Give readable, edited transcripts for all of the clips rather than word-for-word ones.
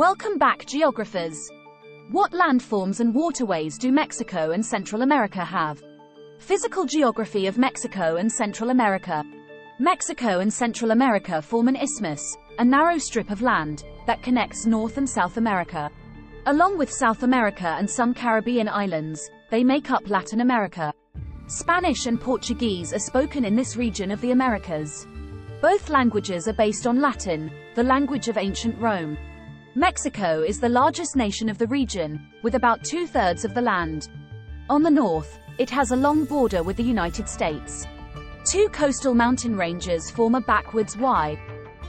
Welcome back, geographers. What landforms and waterways do Mexico and Central America have? Physical geography of Mexico and Central America. Mexico and Central America form an isthmus, a narrow strip of land that connects North and South America. Along with South America and some Caribbean islands, they make up Latin America. Spanish and Portuguese are spoken in this region of the Americas. Both languages are based on Latin, the language of ancient Rome. Mexico is the largest nation of the region, with about 2/3 of the land. On the north, it has a long border with the United States. Two coastal mountain ranges form a backwards Y.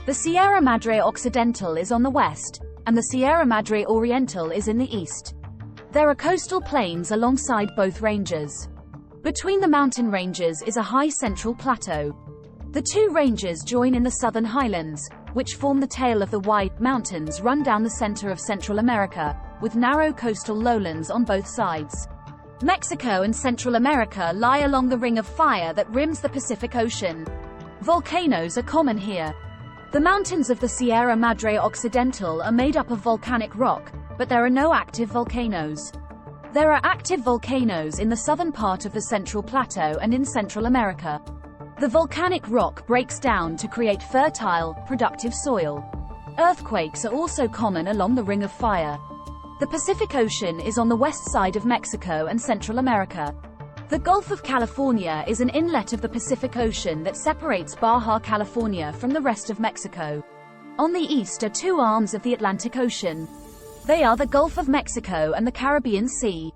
The Sierra Madre Occidental is on the west, and the Sierra Madre Oriental is in the east. There are coastal plains alongside both ranges. Between the mountain ranges is a high central plateau. The two ranges join in the southern highlands, which form the tail of the Y. Mountains run down the center of Central America, with narrow coastal lowlands on both sides. Mexico and Central America lie along the Ring of Fire that rims the Pacific Ocean. Volcanoes are common here. The mountains of the Sierra Madre Occidental are made up of volcanic rock, but there are no active volcanoes. There are active volcanoes in the southern part of the Central Plateau and in Central America. The volcanic rock breaks down to create fertile, productive soil. Earthquakes are also common along the Ring of Fire. The Pacific Ocean is on the west side of Mexico and Central America. The Gulf of California is an inlet of the Pacific Ocean that separates Baja California from the rest of Mexico. On the east are two arms of the Atlantic Ocean. They are the Gulf of Mexico and the Caribbean Sea.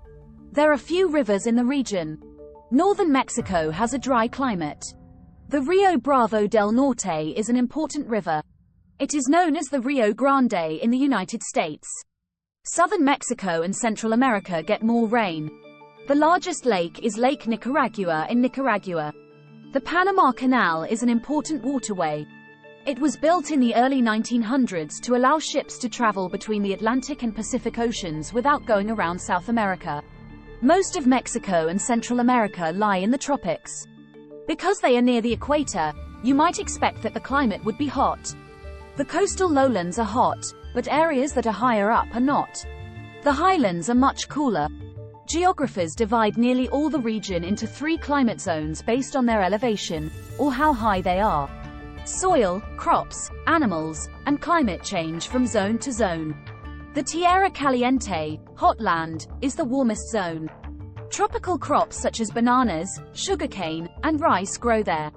There are few rivers in the region. Northern Mexico has a dry climate. The Rio Bravo del Norte is an important river. It is known as the Rio Grande in the United States. Southern Mexico and Central America get more rain. The largest lake is Lake Nicaragua in Nicaragua. The Panama Canal is an important waterway. It was built in the early 1900s to allow ships to travel between the Atlantic and Pacific Oceans without going around South America. Most of Mexico and Central America lie in the tropics. Because they are near the equator, you might expect that the climate would be hot. The coastal lowlands are hot, but areas that are higher up are not. The highlands are much cooler. Geographers divide nearly all the region into 3 climate zones based on their elevation, or how high they are. Soil, crops, animals, and climate change from zone to zone. The Tierra Caliente, hot land, is the warmest zone. Tropical crops such as bananas, sugarcane, and rice grow there.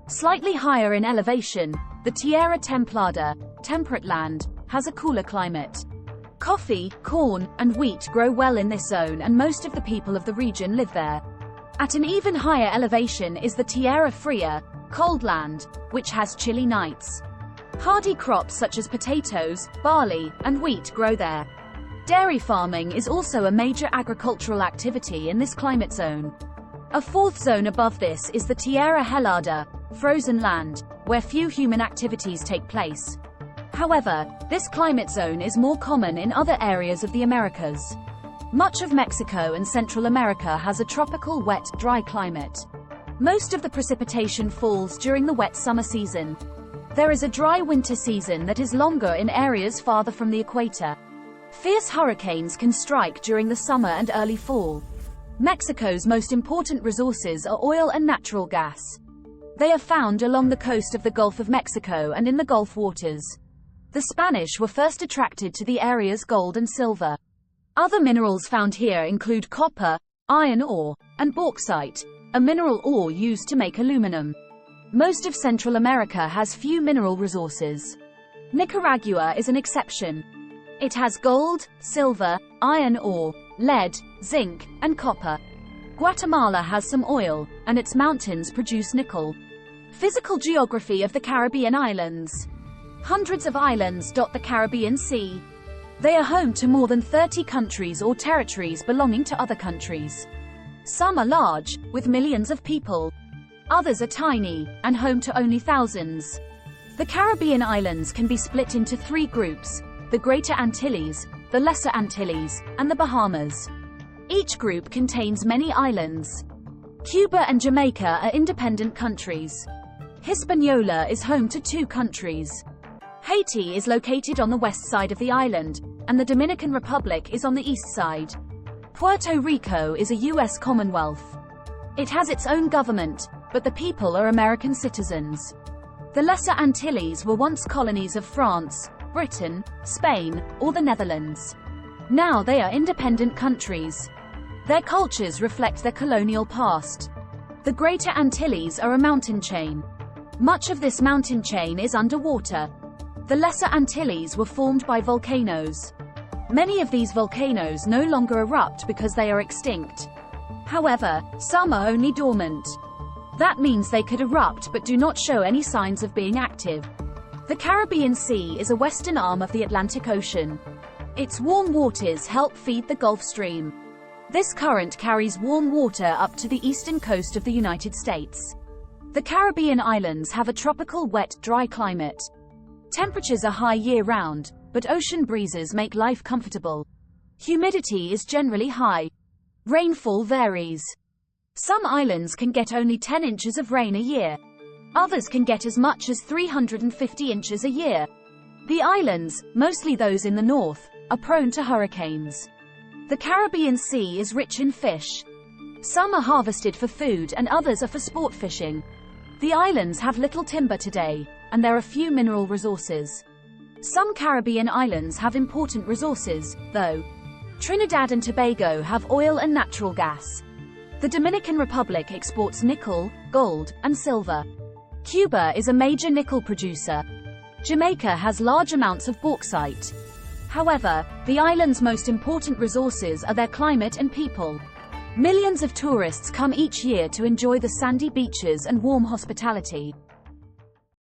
Slightly higher in elevation, the Tierra Templada, temperate land, has a cooler climate. Coffee, corn, and wheat grow well in this zone, and most of the people of the region live there. At an even higher elevation is the Tierra Fria, cold land, which has chilly nights. Hardy crops such as potatoes, barley, and wheat grow there. Dairy farming is also a major agricultural activity in this climate zone. A 4th zone above this is the Tierra Helada, frozen land, where few human activities take place. However, this climate zone is more common in other areas of the Americas. Much of Mexico and Central America has a tropical wet, dry climate. Most of the precipitation falls during the wet summer season. There is a dry winter season that is longer in areas farther from the equator. Fierce hurricanes can strike during the summer and early fall. Mexico's most important resources are oil and natural gas. They are found along the coast of the Gulf of Mexico and in the Gulf waters. The Spanish were first attracted to the area's gold and silver. Other minerals found here include copper, iron ore, and bauxite, a mineral ore used to make aluminum. Most of Central America has few mineral resources. Nicaragua is an exception. It has gold, silver, iron ore, lead, zinc, and copper. Guatemala has some oil, and its mountains produce nickel. Physical geography of the Caribbean islands. Hundreds of islands dot the Caribbean Sea. They are home to more than 30 countries or territories belonging to other countries. Some are large, with millions of people. Others are tiny, and home to only thousands. The Caribbean islands can be split into 3 groups: the Greater Antilles, the Lesser Antilles, and the Bahamas. Each group contains many islands. Cuba and Jamaica are independent countries. Hispaniola is home to 2 countries. Haiti is located on the west side of the island, and the Dominican Republic is on the east side. Puerto Rico is a U.S. Commonwealth. It has its own government, but the people are American citizens. The Lesser Antilles were once colonies of France, Britain, Spain, or the Netherlands. Now they are independent countries. Their cultures reflect their colonial past. The Greater Antilles are a mountain chain. Much of this mountain chain is underwater. The Lesser Antilles were formed by volcanoes. Many of these volcanoes no longer erupt because they are extinct. However, some are only dormant. That means they could erupt but do not show any signs of being active. The Caribbean Sea is a western arm of the Atlantic Ocean. Its warm waters help feed the Gulf Stream. This current carries warm water up to the eastern coast of the United States. The Caribbean islands have a tropical wet, dry climate. Temperatures are high year-round, but ocean breezes make life comfortable. Humidity is generally high. Rainfall varies. Some islands can get only 10 inches of rain a year. Others can get as much as 350 inches a year. The islands, mostly those in the north, are prone to hurricanes. The Caribbean Sea is rich in fish. Some are harvested for food and others are for sport fishing. The islands have little timber today, and there are few mineral resources. Some Caribbean islands have important resources, though. Trinidad and Tobago have oil and natural gas. The Dominican Republic exports nickel, gold, and silver. Cuba is a major nickel producer. Jamaica has large amounts of bauxite. However, the island's most important resources are their climate and people. Millions of tourists come each year to enjoy the sandy beaches and warm hospitality.